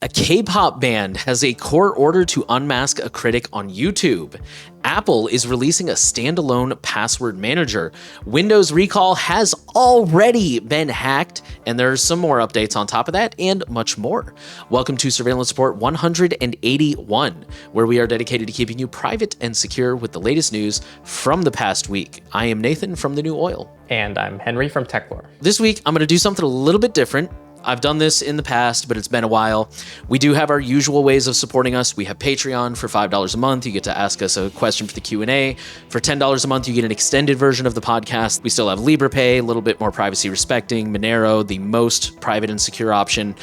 A K-pop band has a court order to unmask a critic on YouTube. Apple is releasing a standalone password manager. Windows recall has already been hacked, and there's some more updates on top of that and much more. Welcome to Surveillance Report 181, where we are dedicated to keeping you private and secure with the latest news from the past week. I am Nathan from The New Oil. And I'm Henry from Techlore. This week, I'm going to do something a little bit different. I've done this in the past, but it's been a while. We do have our usual ways of supporting us. We have Patreon for $5 a month. You get to ask us a question for the Q&A. For $10 a month, you get an extended version of the podcast. We still have LibrePay, a little bit more privacy respecting, Monero, the most private and secure option.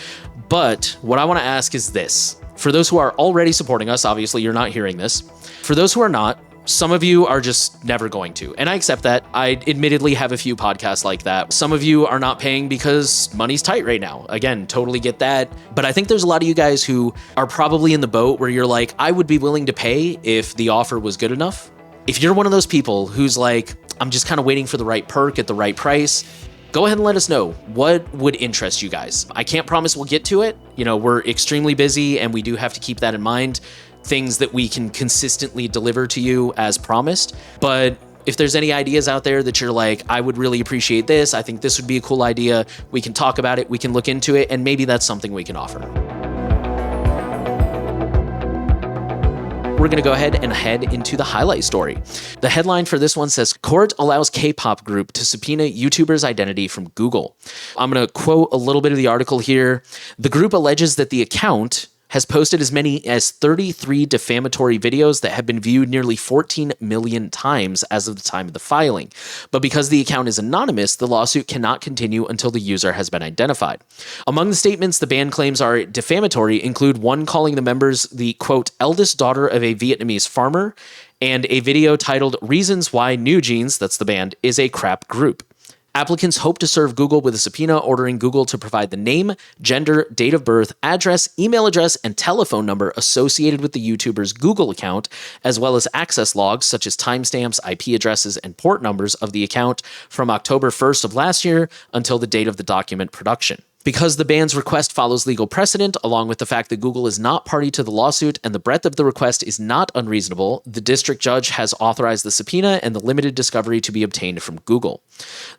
But what I want to ask is this. For those who are already supporting us, obviously you're not hearing this. For those who are not, some of you are just never going to, and I accept that. I admittedly have a few podcasts like that. Some of you are not paying because money's tight right now. Again, totally get that. But I think there's a lot of you guys who are probably in the boat where you're like, I would be willing to pay if the offer was good enough. If you're one of those people who's like, I'm just kind of waiting for the right perk at the right price, go ahead and let us know what would interest you guys. I can't promise we'll get to it. You know, we're extremely busy and we do have to keep that in mind. Things that we can consistently deliver to you as promised. But if there's any ideas out there that you're like, I would really appreciate this, I think this would be a cool idea, we can talk about it, we can look into it, and maybe that's something we can offer. We're going to go ahead and head into the highlight story. The headline for this one says, Court allows K-pop group to subpoena YouTuber's identity from Google. I'm going to quote a little bit of the article here. The group alleges that the account has posted as many as 33 defamatory videos that have been viewed nearly 14 million times as of the time of the filing. But because the account is anonymous, the lawsuit cannot continue until the user has been identified. Among the statements the band claims are defamatory include one calling the members the, quote, eldest daughter of a Vietnamese farmer, and a video titled Reasons Why New Jeans, that's the band, is a crap group. Applicants hope to serve Google with a subpoena ordering Google to provide the name, gender, date of birth, address, email address, and telephone number associated with the YouTuber's Google account, as well as access logs such as timestamps, IP addresses, and port numbers of the account from October 1st of last year until the date of the document production. Because the band's request follows legal precedent, along with the fact that Google is not party to the lawsuit and the breadth of the request is not unreasonable, the district judge has authorized the subpoena and the limited discovery to be obtained from Google.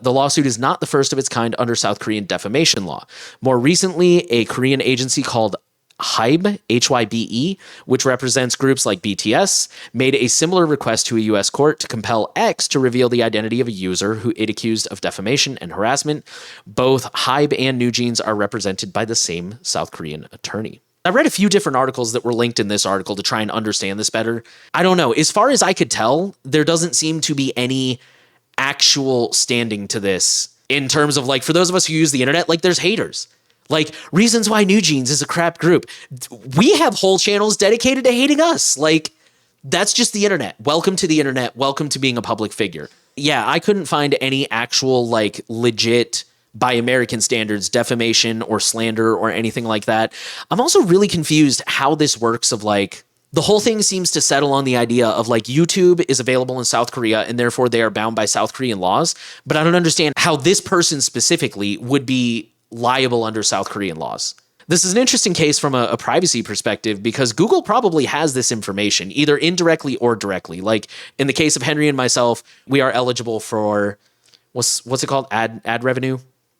The lawsuit is not the first of its kind under South Korean defamation law. More recently, a Korean agency called HYBE, H-Y-B-E, which represents groups like BTS, made a similar request to a U.S. court to compel X to reveal the identity of a user who it accused of defamation and harassment. Both HYBE and New Jeans are represented by the same South Korean attorney. I read a few different articles that were linked in this article to try and understand this better. I don't know. As far as I could tell, there doesn't seem to be any actual standing to this in terms of, like, for those of us who use the internet, like, there's haters. Like, Reasons Why New Jeans is a crap group. We have whole channels dedicated to hating us. Like, that's just the internet. Welcome to the internet. Welcome to being a public figure. Yeah, I couldn't find any actual, like, legit, by American standards, defamation or slander or anything like that. I'm also really confused how this works of, like, the whole thing seems to settle on the idea of, like, YouTube is available in South Korea and therefore they are bound by South Korean laws. But I don't understand how this person specifically would be liable under South Korean laws. This is an interesting case from a privacy perspective because Google probably has this information either indirectly or directly. Like in the case of Henry and myself, we are eligible for what's it called? Ad revenue?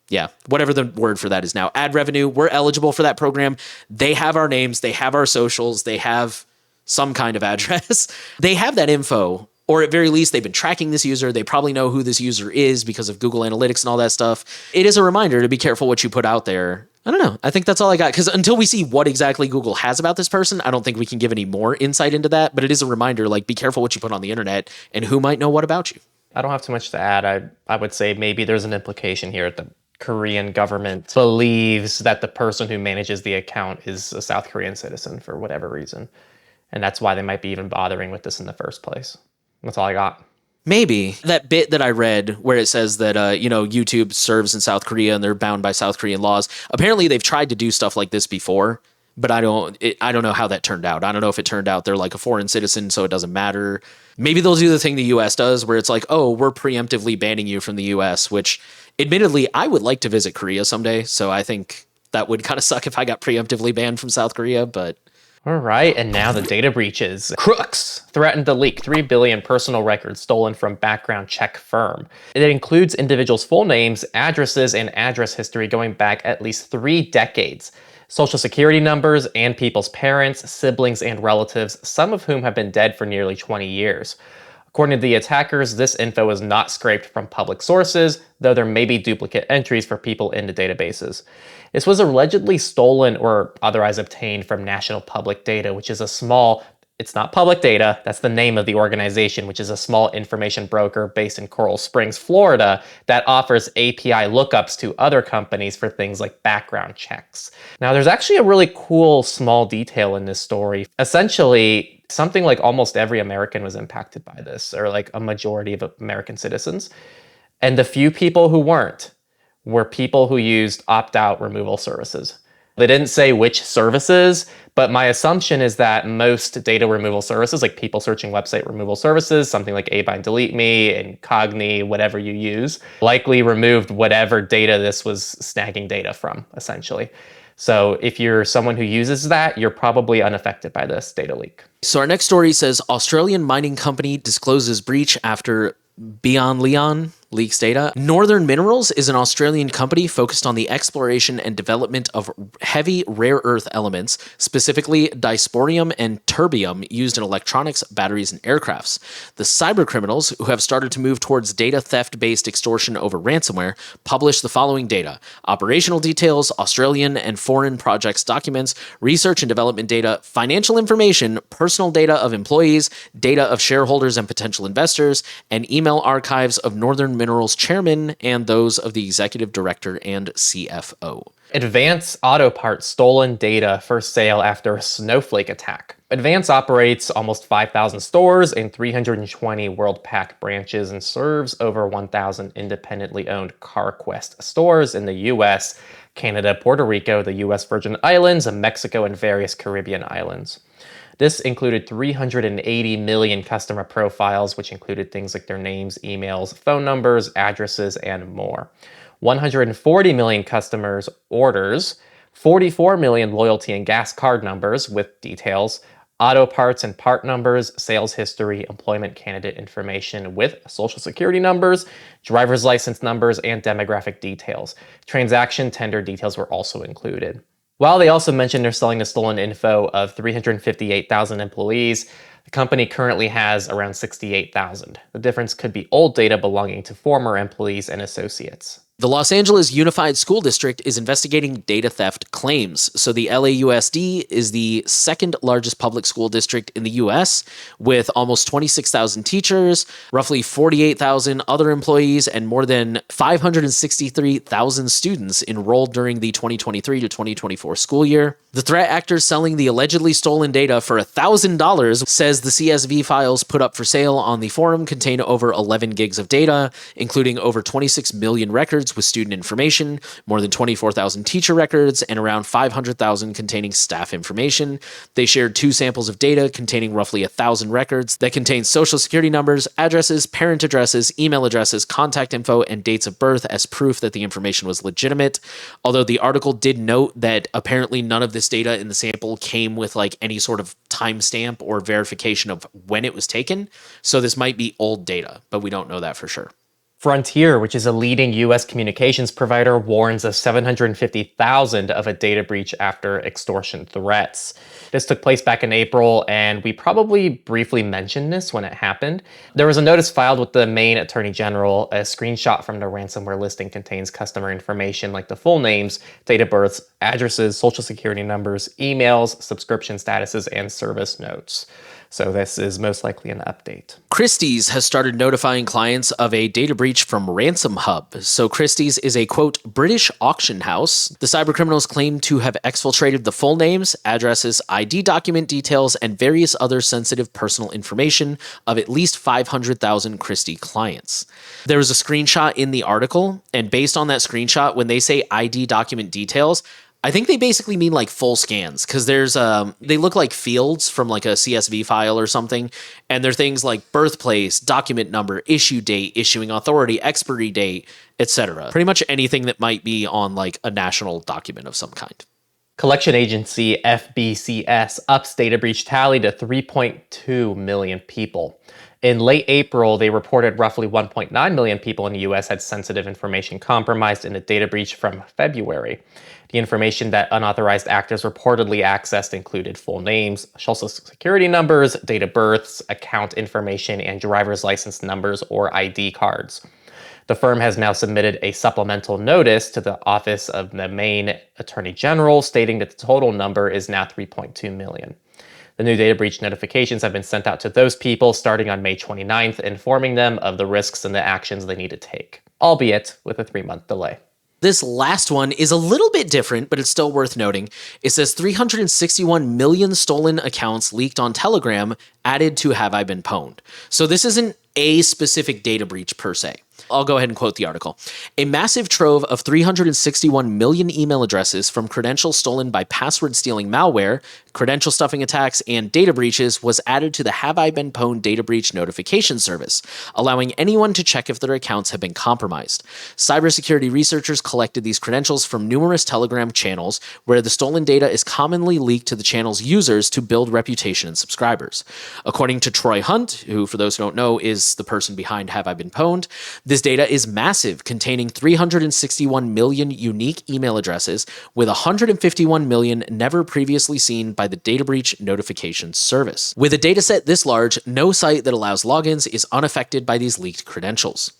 Yeah, whatever the word for that is now. Ad revenue. We're eligible for that program. They have our names, they have our socials, they have some kind of address. They have that info. Or at very least, they've been tracking this user. They probably know who this user is because of Google Analytics and all that stuff. It is a reminder to be careful what you put out there. I don't know. I think that's all I got. Because until we see what exactly Google has about this person, I don't think we can give any more insight into that. But it is a reminder, like, be careful what you put on the internet and who might know what about you. I don't have too much to add. I would say maybe there's an implication here that the Korean government believes that the person who manages the account is a South Korean citizen for whatever reason. And that's why they might be even bothering with this in the first place. That's all I got. Maybe. That bit that I read where it says that, YouTube serves in South Korea and they're bound by South Korean laws. Apparently they've tried to do stuff like this before, but I don't know how that turned out. I don't know if it turned out they're like a foreign citizen, so it doesn't matter. Maybe they'll do the thing the US does where it's like, oh, we're preemptively banning you from the US, which admittedly I would like to visit Korea someday. So I think That would kind of suck if I got preemptively banned from South Korea, but... All right, and now the data breaches. Crooks threatened to leak 3 billion personal records stolen from background check firm. It includes individuals' full names, addresses, and address history going back at least 3 decades. Social security numbers, and people's parents, siblings, and relatives, some of whom have been dead for nearly 20 years. According to the attackers, this info is not scraped from public sources, though there may be duplicate entries for people in the databases. This was allegedly stolen or otherwise obtained from National Public Data, which is a small, it's not public data, that's the name of the organization, which is a small information broker based in Coral Springs, Florida, that offers API lookups to other companies for things like background checks. Now, there's actually a really cool small detail in this story. Essentially, something like almost every American was impacted by this, or like a majority of American citizens. And the few people who weren't were people who used opt-out removal services. They didn't say which services, but my assumption is that most data removal services, like people searching website removal services, something like Abind Delete Me and Cogni, whatever you use, likely removed whatever data this was snagging data from, essentially. So if you're someone who uses that, you're probably unaffected by this data leak. So our next story says Australian mining company discloses breach after Beyond Leon leaks data. Northern Minerals is an Australian company focused on the exploration and development of heavy rare earth elements, specifically dysprosium and terbium used in electronics, batteries, and aircrafts. The cybercriminals, who have started to move towards data theft-based extortion over ransomware, published the following data: operational details, Australian and foreign projects documents, research and development data, financial information, personal data of employees, data of shareholders and potential investors, and email archives of Northern Minerals chairman and those of the executive director and CFO. Advance Auto Parts stolen data for sale after a snowflake attack. Advance operates almost 5,000 stores and 320 WorldPac branches and serves over 1,000 independently owned CarQuest stores in the US, Canada, Puerto Rico, the US Virgin Islands, Mexico, and various Caribbean islands. This included 380 million customer profiles, which included things like their names, emails, phone numbers, addresses, and more. 140 million customers' orders, 44 million loyalty and gas card numbers with details, auto parts and part numbers, sales history, employment candidate information with social security numbers, driver's license numbers, and demographic details. Transaction tender details were also included. While they also mentioned they're selling the stolen info of 358,000 employees, the company currently has around 68,000. The difference could be old data belonging to former employees and associates. The Los Angeles Unified School District is investigating data theft claims. So the LAUSD is the second largest public school district in the US, with almost 26,000 teachers, roughly 48,000 other employees, and more than 563,000 students enrolled during the 2023 to 2024 school year. The threat actor selling the allegedly stolen data for $1,000 says the CSV files put up for sale on the forum contain over 11 gigs of data, including over 26 million records with student information, more than 24,000 teacher records, and around 500,000 containing staff information. They shared 2 samples of data containing roughly 1,000 records that contain social security numbers, addresses, parent addresses, email addresses, contact info, and dates of birth as proof that the information was legitimate. Although the article did note that apparently none of this data in the sample came with like any sort of timestamp or verification of when it was taken. So this might be old data, but we don't know that for sure. Frontier, which is a leading US communications provider, warns of 750,000 of a data breach after extortion threats. This took place back in April, and we probably briefly mentioned this when it happened. There was a notice filed with the Maine Attorney General. A screenshot from the ransomware listing contains customer information like the full names, date of births, addresses, social security numbers, emails, subscription statuses, and service notes. So this is most likely an update. Christie's has started notifying clients of a data breach from Ransom Hub. So Christie's is a, quote, British auction house. The cybercriminals claim to have exfiltrated the full names, addresses, ID document details, and various other sensitive personal information of at least 500,000 Christie clients. There was a screenshot in the article, and based on that screenshot, when they say ID document details, I think they basically mean like full scans because they look like fields from like a CSV file or something. And they're things like birthplace, document number, issue date, issuing authority, expiry date, etc. Pretty much anything that might be on like a national document of some kind. Collection agency FBCS ups data breach tally to 3.2 million people. In late April, they reported roughly 1.9 million people in the US had sensitive information compromised in a data breach from February. The information that unauthorized actors reportedly accessed included full names, social security numbers, date of births, account information, and driver's license numbers or ID cards. The firm has now submitted a supplemental notice to the Office of the Maine Attorney General stating that the total number is now 3.2 million. The new data breach notifications have been sent out to those people starting on May 29th, informing them of the risks and the actions they need to take, albeit with a 3-month delay. This last one is a little bit different, but it's still worth noting. It says 361 million stolen accounts leaked on Telegram added to Have I Been Pwned. So this isn't a specific data breach per se. I'll go ahead and quote the article. A massive trove of 361 million email addresses from credentials stolen by password-stealing malware, credential stuffing attacks, and data breaches was added to the Have I Been Pwned data breach notification service, allowing anyone to check if their accounts have been compromised. Cybersecurity researchers collected these credentials from numerous Telegram channels where the stolen data is commonly leaked to the channel's users to build reputation and subscribers. According to Troy Hunt, who, for those who don't know, is the person behind Have I Been Pwned, this data is massive, containing 361 million unique email addresses with 151 million never previously seen by the data breach notification service. With a dataset this large, no site that allows logins is unaffected by these leaked credentials.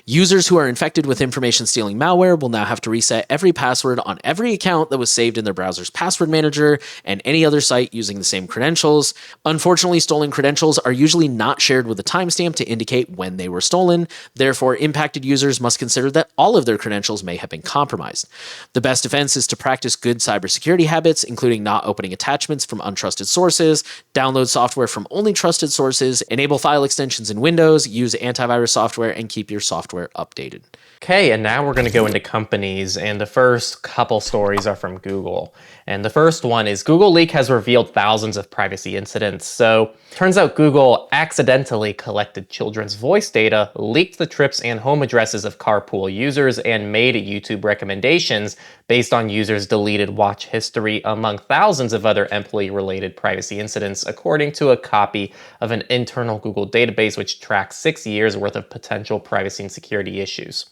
Users who are infected with information stealing malware will now have to reset every password on every account that was saved in their browser's password manager and any other site using the same credentials. Unfortunately, stolen credentials are usually not shared with a timestamp to indicate when they were stolen. Therefore, impacted users must consider that all of their credentials may have been compromised. The best defense is to practice good cybersecurity habits, including not opening attachments from untrusted sources, download software from only trusted sources, enable file extensions in Windows, use antivirus software, and keep your software updated. Okay, and now we're going to go into companies, and the first couple stories are from Google. And the first one is Google Leak has revealed thousands of privacy incidents. So, turns out Google accidentally collected children's voice data, leaked the trips and home addresses of carpool users, and made YouTube recommendations based on users' deleted watch history, among thousands of other employee-related privacy incidents, according to a copy of an internal Google database which tracks 6 years' worth of potential privacy and security issues.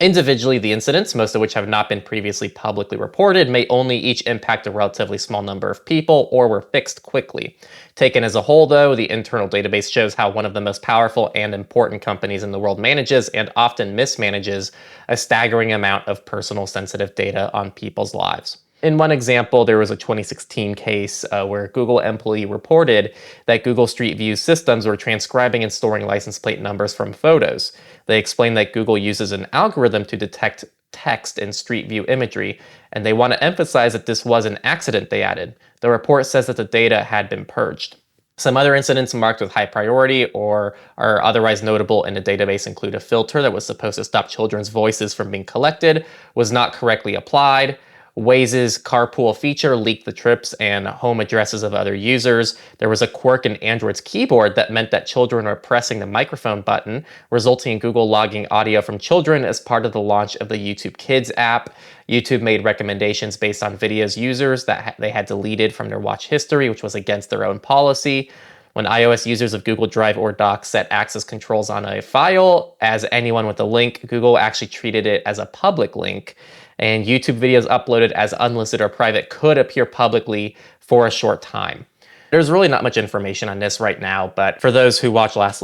Individually, the incidents, most of which have not been previously publicly reported, may only each impact a relatively small number of people or were fixed quickly. Taken as a whole, though, the internal database shows how one of the most powerful and important companies in the world manages and often mismanages a staggering amount of personal sensitive data on people's lives. In one example, there was a 2016 case where a Google employee reported that Google Street View systems were transcribing and storing license plate numbers from photos. They explained that Google uses an algorithm to detect text in Street View imagery, and they want to emphasize that this was an accident they added. The report says that the data had been purged. Some other incidents marked with high priority or are otherwise notable in the database include a filter that was supposed to stop children's voices from being collected, was not correctly applied. Waze's carpool feature leaked the trips and home addresses of other users. There was a quirk in Android's keyboard that meant that children were pressing the microphone button, resulting in Google logging audio from children as part of the launch of the YouTube Kids app. YouTube made recommendations based on videos users that they had deleted from their watch history, which was against their own policy. When iOS users of Google Drive or Docs set access controls on a file as anyone with a link, Google actually treated it as a public link. And YouTube videos uploaded as unlisted or private could appear publicly for a short time. There's really not much information on this right now, but for those who watched last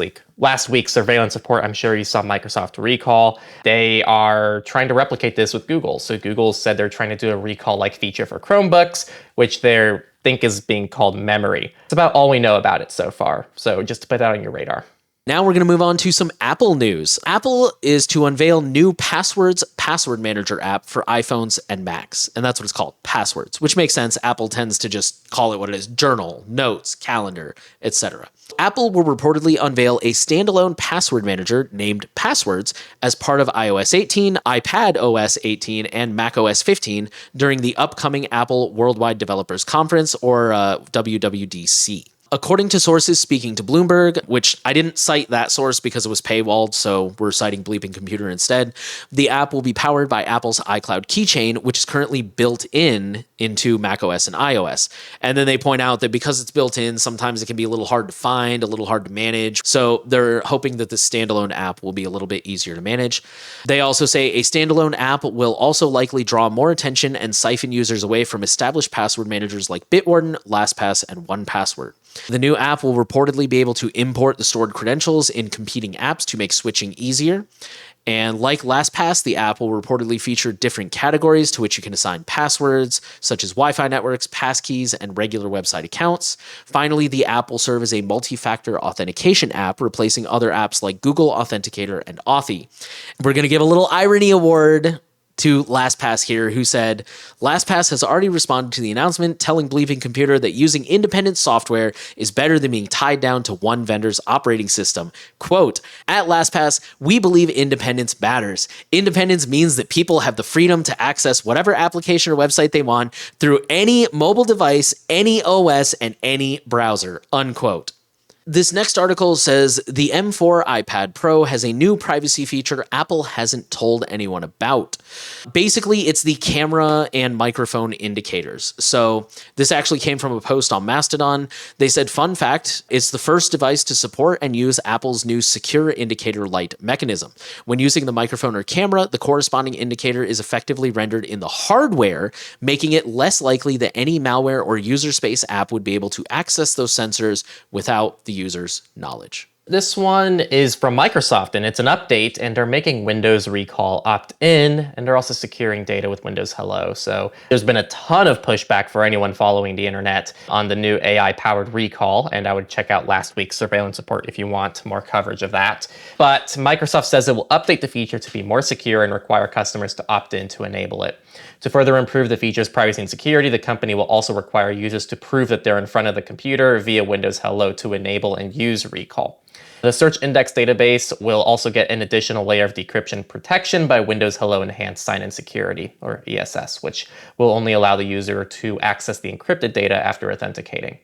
week's surveillance report, I'm sure you saw Microsoft Recall. They are trying to replicate this with Google. So Google said they're trying to do a recall-like feature for Chromebooks, which they think is being called memory. It's about all we know about it so far. So just to put that on your radar. Now we're going to move on to some Apple news. Apple is to unveil new Passwords password manager app for iPhones and Macs. And that's what it's called, Passwords, which makes sense. Apple tends to just call it what it is: journal, notes, calendar, etc. Apple will reportedly unveil a standalone password manager named Passwords as part of iOS 18, iPad OS 18, and Mac OS 15 during the upcoming Apple Worldwide Developers Conference, or WWDC. According to sources speaking to Bloomberg, which I didn't cite that source because it was paywalled, so we're citing Bleeping Computer instead, the app will be powered by Apple's iCloud keychain, which is currently built into macOS and iOS. And then they point out that because it's built in, sometimes it can be a little hard to find, a little hard to manage. So they're hoping that the standalone app will be a little bit easier to manage. They also say a standalone app will also likely draw more attention and siphon users away from established password managers like Bitwarden, LastPass, and 1Password. The new app will reportedly be able to import the stored credentials in competing apps to make switching easier. And like LastPass, the app will reportedly feature different categories to which you can assign passwords, such as Wi-Fi networks, passkeys, and regular website accounts. Finally, the app will serve as a multi-factor authentication app, replacing other apps like Google Authenticator and Authy. We're going to give a little irony award to LastPass here, who said, LastPass has already responded to the announcement, telling Bleeping Computer that using independent software is better than being tied down to one vendor's operating system. Quote, at LastPass, we believe independence matters. Independence means that people have the freedom to access whatever application or website they want through any mobile device, any OS, and any browser, unquote. This next article says the M4 iPad Pro has a new privacy feature Apple hasn't told anyone about. Basically, it's the camera and microphone indicators. So this actually came from a post on Mastodon. They said, fun fact, it's the first device to support and use Apple's new secure indicator light mechanism. When using the microphone or camera, the corresponding indicator is effectively rendered in the hardware, making it less likely that any malware or user space app would be able to access those sensors without the user's knowledge. This one is from Microsoft, and it's an update, and they're making Windows Recall opt-in, and they're also securing data with Windows Hello. So there's been a ton of pushback for anyone following the internet on the new AI-powered recall, and I would check out last week's surveillance report if you want more coverage of that. But Microsoft says it will update the feature to be more secure and require customers to opt in to enable it. To further improve the feature's privacy and security, the company will also require users to prove that they're in front of the computer via Windows Hello to enable and use Recall. The search index database will also get an additional layer of decryption protection by Windows Hello Enhanced Sign-In Security, or ESS, which will only allow the user to access the encrypted data after authenticating.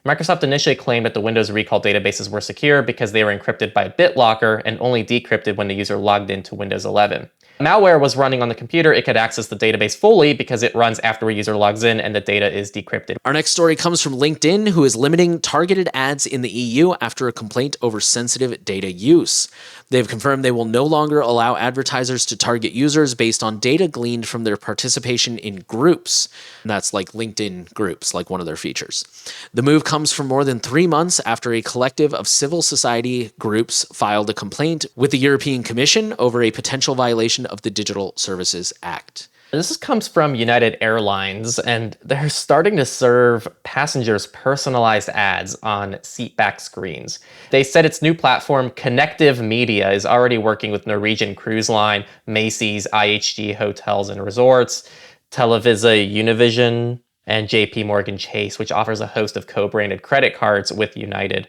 Microsoft initially claimed that the Windows Recall databases were secure because they were encrypted by BitLocker and only decrypted when the user logged into Windows 11. Malware was running on the computer, it could access the database fully because it runs after a user logs in and the data is decrypted. Our next story comes from LinkedIn, who is limiting targeted ads in the EU after a complaint over sensitive data use. They've confirmed they will no longer allow advertisers to target users based on data gleaned from their participation in groups. And that's like LinkedIn groups, like one of their features. The move comes from more than 3 months after a collective of civil society groups filed a complaint with the European Commission over a potential violation of the Digital Services Act. This comes from United Airlines, and they're starting to serve passengers personalized ads on seatback screens. They said its new platform, Connective Media, is already working with Norwegian Cruise Line, Macy's, IHG Hotels and Resorts, Televisa Univision, and JP Morgan Chase, which offers a host of co-branded credit cards with United.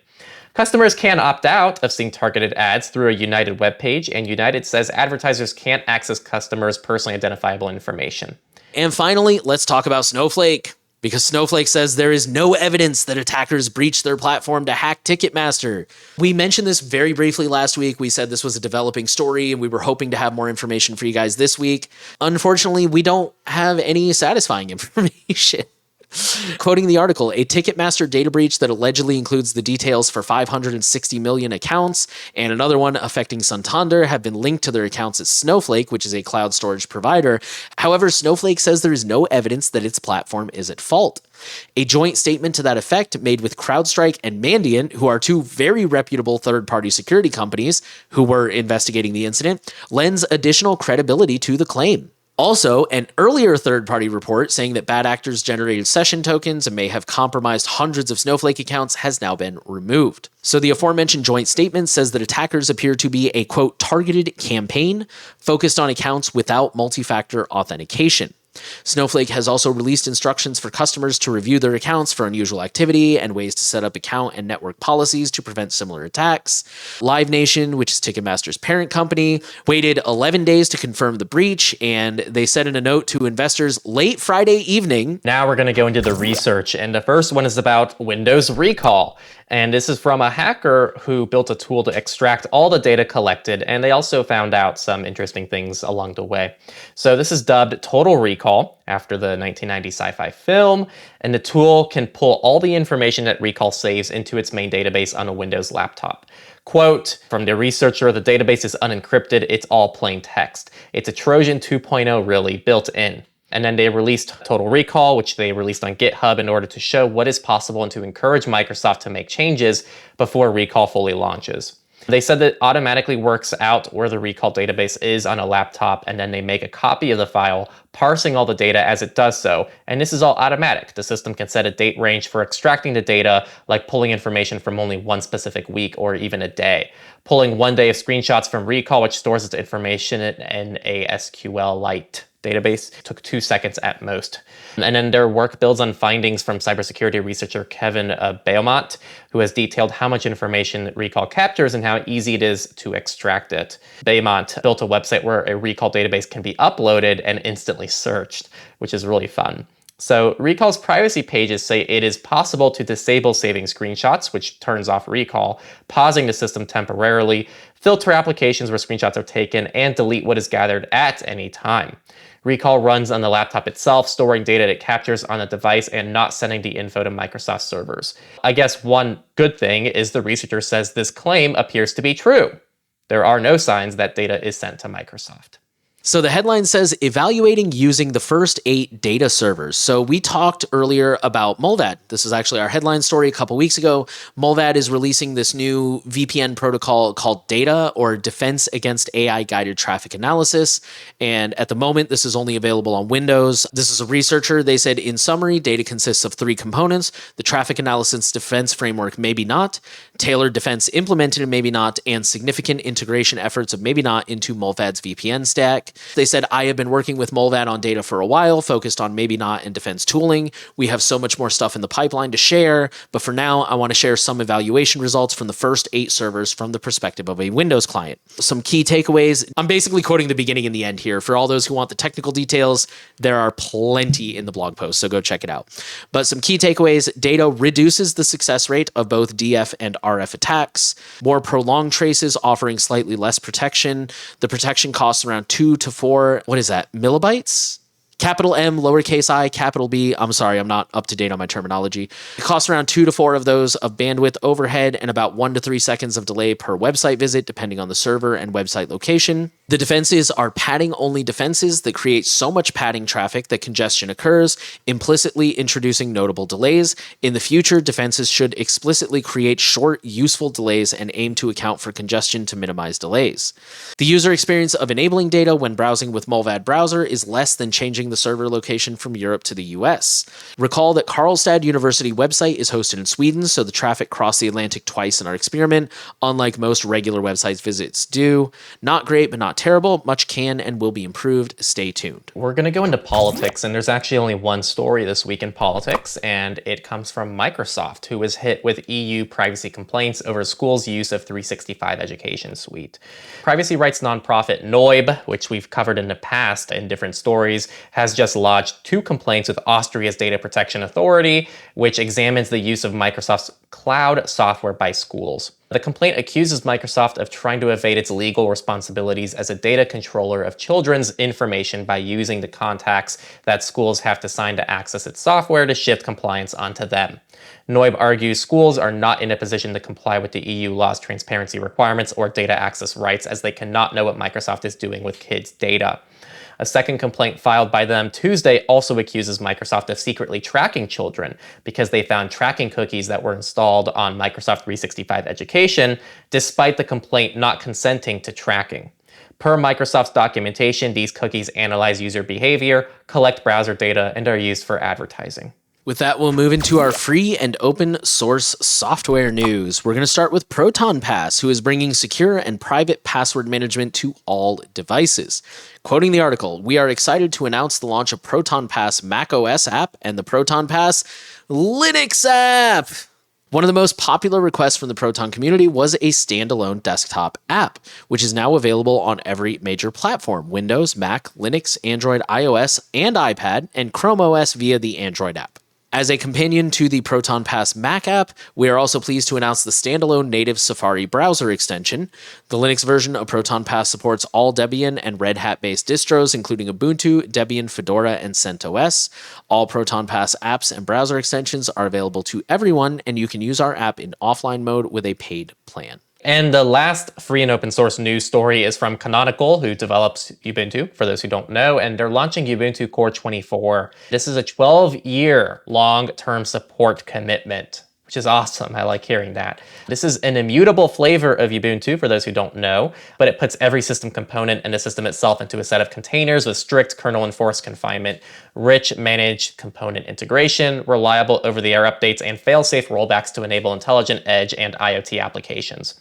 Customers can opt out of seeing targeted ads through a United webpage, and United says advertisers can't access customers' personally identifiable information. And finally, let's talk about Snowflake, because Snowflake says there is no evidence that attackers breached their platform to hack Ticketmaster. We mentioned this very briefly last week. We said this was a developing story, and we were hoping to have more information for you guys this week. Unfortunately, we don't have any satisfying information. Quoting the article, a Ticketmaster data breach that allegedly includes the details for 560 million accounts and another one affecting Santander have been linked to their accounts at Snowflake, which is a cloud storage provider. However, Snowflake says there is no evidence that its platform is at fault. A joint statement to that effect made with CrowdStrike and Mandiant, who are two very reputable third-party security companies who were investigating the incident, lends additional credibility to the claim. Also, an earlier third-party report saying that bad actors generated session tokens and may have compromised hundreds of Snowflake accounts has now been removed. So the aforementioned joint statement says that attackers appear to be a, quote, targeted campaign focused on accounts without multi-factor authentication. Snowflake has also released instructions for customers to review their accounts for unusual activity and ways to set up account and network policies to prevent similar attacks. Live Nation, which is Ticketmaster's parent company, waited 11 days to confirm the breach, and they said in a note to investors late Friday evening. Now we're going to go into the research, and the first one is about Windows recall. And this is from a hacker who built a tool to extract all the data collected, and they also found out some interesting things along the way. So this is dubbed Total Recall after the 1990 sci-fi film, and the tool can pull all the information that Recall saves into its main database on a Windows laptop. Quote, from the researcher, the database is unencrypted, it's all plain text. It's a Trojan 2.0 really built in. And then they released Total Recall, which they released on GitHub in order to show what is possible and to encourage Microsoft to make changes before Recall fully launches. They said that it automatically works out where the Recall database is on a laptop, and then they make a copy of the file, parsing all the data as it does so. And this is all automatic. The system can set a date range for extracting the data, like pulling information from only one specific week or even a day. Pulling 1 day of screenshots from Recall, which stores its information in a SQLite database, took 2 seconds at most. And then their work builds on findings from cybersecurity researcher Kevin Beaumont, who has detailed how much information Recall captures and how easy it is to extract it. Beaumont built a website where a Recall database can be uploaded and instantly searched, which is really fun. So Recall's privacy pages say it is possible to disable saving screenshots, which turns off Recall, pausing the system temporarily, filter applications where screenshots are taken, and delete what is gathered at any time. Recall runs on the laptop itself, storing data it captures on the device and not sending the info to Microsoft servers. I guess one good thing is the researcher says this claim appears to be true. There are no signs that data is sent to Microsoft. So the headline says, evaluating using the first 8 data servers. So we talked earlier about Mullvad. This is actually our headline story a couple weeks ago. Mullvad is releasing this new VPN protocol called Data, or Defense Against AI-Guided Traffic Analysis. And at the moment, this is only available on Windows. This is a researcher. They said, in summary, Data consists of 3 components: the traffic analysis defense framework, maybe not, tailored defense implemented, maybe not, and significant integration efforts of maybe not into Mullvad's VPN stack. They said, I have been working with Mullvad on Data for a while, focused on maybe not and defense tooling. We have so much more stuff in the pipeline to share, but for now, I want to share some evaluation results from the first 8 servers from the perspective of a Windows client. Some key takeaways. I'm basically quoting the beginning and the end here. For all those who want the technical details, there are plenty in the blog post, so go check it out. But some key takeaways: Data reduces the success rate of both DF and RF attacks. More prolonged traces offering slightly less protection. The protection costs around 2 to 4, what is that, millibytes? Capital M, lowercase I, capital B. I'm sorry, I'm not up to date on my terminology. It costs around 2 to 4 of those of bandwidth overhead and about 1 to 3 seconds of delay per website visit, depending on the server and website location. The defenses are padding-only defenses that create so much padding traffic that congestion occurs, implicitly introducing notable delays. In the future, defenses should explicitly create short, useful delays and aim to account for congestion to minimize delays. The user experience of enabling Data when browsing with Mullvad browser is less than changing the server location from Europe to the US. Recall that Karlstad University website is hosted in Sweden, so the traffic crossed the Atlantic twice in our experiment, unlike most regular websites visits do. Not great, but not terrible. Much can and will be improved. Stay tuned. We're going to go into politics, and there's actually only one story this week in politics, and it comes from Microsoft, who was hit with EU privacy complaints over schools' use of 365 Education Suite. Privacy rights nonprofit Noib, which we've covered in the past in different stories, has just lodged 2 complaints with Austria's Data Protection Authority, which examines the use of Microsoft's cloud software by schools. The complaint accuses Microsoft of trying to evade its legal responsibilities as a data controller of children's information by using the contacts that schools have to sign to access its software to shift compliance onto them. Noib argues schools are not in a position to comply with the EU law's transparency requirements or data access rights, as they cannot know what Microsoft is doing with kids' data. A second complaint filed by them Tuesday also accuses Microsoft of secretly tracking children because they found tracking cookies that were installed on Microsoft 365 Education, despite the complaint not consenting to tracking. Per Microsoft's documentation, these cookies analyze user behavior, collect browser data, and are used for advertising. With that, we'll move into our free and open source software news. We're going to start with ProtonPass, who is bringing secure and private password management to all devices. Quoting the article, "We are excited to announce the launch of ProtonPass macOS app and the ProtonPass Linux app." One of the most popular requests from the Proton community was a standalone desktop app, which is now available on every major platform: Windows, Mac, Linux, Android, iOS, and iPad, and Chrome OS via the Android app. As a companion to the ProtonPass Mac app, we are also pleased to announce the standalone native Safari browser extension. The Linux version of ProtonPass supports all Debian and Red Hat-based distros, including Ubuntu, Debian, Fedora, and CentOS. All ProtonPass apps and browser extensions are available to everyone, and you can use our app in offline mode with a paid plan. And the last free and open source news story is from Canonical, who develops Ubuntu, for those who don't know, and they're launching Ubuntu Core 24. This is a 12-year long-term support commitment, which is awesome. I like hearing that. This is an immutable flavor of Ubuntu, for those who don't know, but it puts every system component and the system itself into a set of containers with strict kernel-enforced confinement, rich managed component integration, reliable over-the-air updates, and fail-safe rollbacks to enable intelligent edge and IoT applications.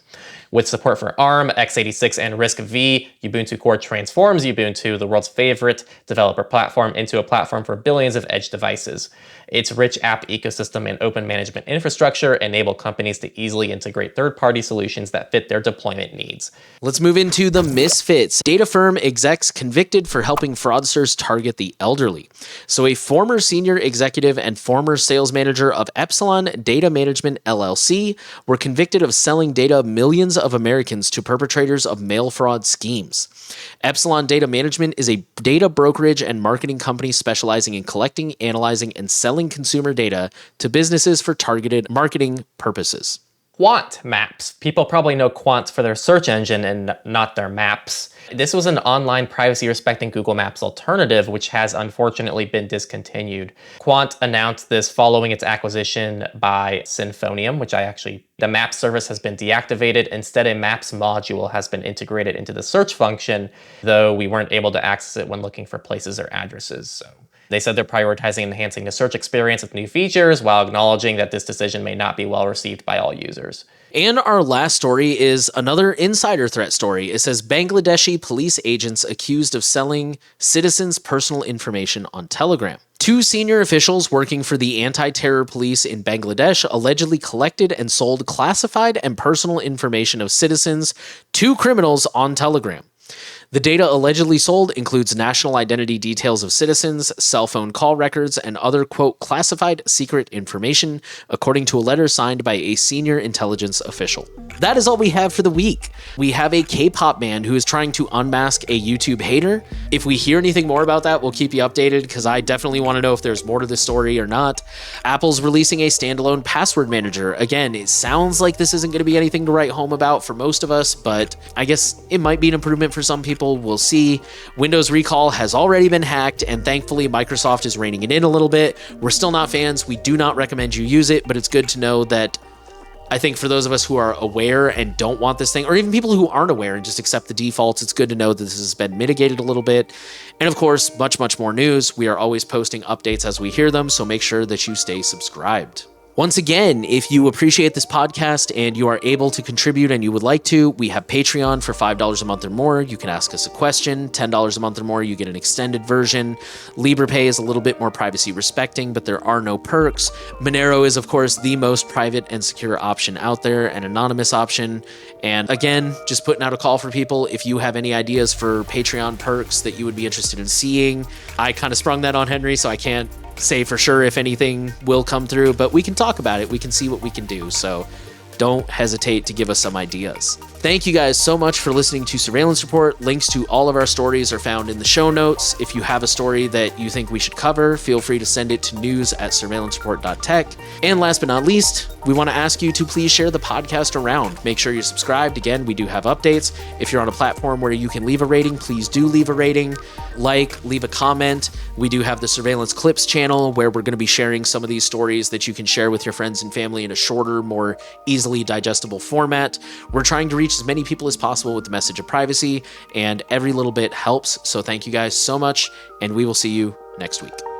With support for ARM, x86, and RISC-V, Ubuntu Core transforms Ubuntu, the world's favorite developer platform, into a platform for billions of edge devices. Its rich app ecosystem and open management infrastructure enable companies to easily integrate third-party solutions that fit their deployment needs. Let's move into the Misfits. Data firm execs convicted for helping fraudsters target the elderly. So a former senior executive and former sales manager of Epsilon Data Management LLC were convicted of selling data of millions of Americans to perpetrators of mail fraud schemes. Epsilon Data Management is a data brokerage and marketing company specializing in collecting, analyzing, and selling consumer data to businesses for targeted marketing purposes. Quant Maps. People probably know Quant for their search engine and not their maps. This was an online privacy-respecting Google Maps alternative, which has unfortunately been discontinued. Quant announced this following its acquisition by Sinfonium, the Maps service has been deactivated. Instead, a Maps module has been integrated into the search function, though we weren't able to access it when looking for places or addresses. So they said they're prioritizing enhancing the search experience with new features while acknowledging that this decision may not be well received by all users. And our last story is another insider threat story. It says Bangladeshi police agents accused of selling citizens' personal information on Telegram. Two senior officials working for the anti-terror police in Bangladesh allegedly collected and sold classified and personal information of citizens to criminals on Telegram. The data allegedly sold includes national identity details of citizens, cell phone call records, and other, quote, classified secret information, according to a letter signed by a senior intelligence official. That is all we have for the week. We have a K-pop band who is trying to unmask a YouTube hater. If we hear anything more about that, we'll keep you updated, because I definitely want to know if there's more to this story or not. Apple's releasing a standalone password manager. Again, it sounds like this isn't going to be anything to write home about for most of us, but I guess it might be an improvement for some people. We'll see. Windows Recall has already been hacked, and thankfully Microsoft is reining it in a little bit. We're still not fans. We do not recommend you use it, but it's good to know that I think for those of us who are aware and don't want this thing, or even people who aren't aware and just accept the defaults, it's good to know that this has been mitigated a little bit. And of course, much, much more news. We are always posting updates as we hear them, so make sure that you stay subscribed. Once again, if you appreciate this podcast and you are able to contribute and you would like to, we have Patreon for $5 a month or more. You can ask us a question. $10 a month or more, you get an extended version. LibrePay is a little bit more privacy respecting, but there are no perks. Monero is, of course, the most private and secure option out there, an anonymous option. And again, just putting out a call for people. If you have any ideas for Patreon perks that you would be interested in seeing, I kind of sprung that on Henry, so I can't say for sure if anything will come through, but we can talk about it. We can see what we can do. So don't hesitate to give us some ideas. Thank you guys so much for listening to Surveillance Report. Links to all of our stories are found in the show notes. If you have a story that you think we should cover, feel free to send it to news@surveillancereport.tech. And last but not least, we want to ask you to please share the podcast around. Make sure you're subscribed. Again, we do have updates. If you're on a platform where you can leave a rating, please do leave a rating. Leave a comment. We do have the Surveillance Clips channel where we're going to be sharing some of these stories that you can share with your friends and family in a shorter, more easily digestible format. We're trying to reach reach as many people as possible with the message of privacy, and every little bit helps. So thank you guys so much, and we will see you next week.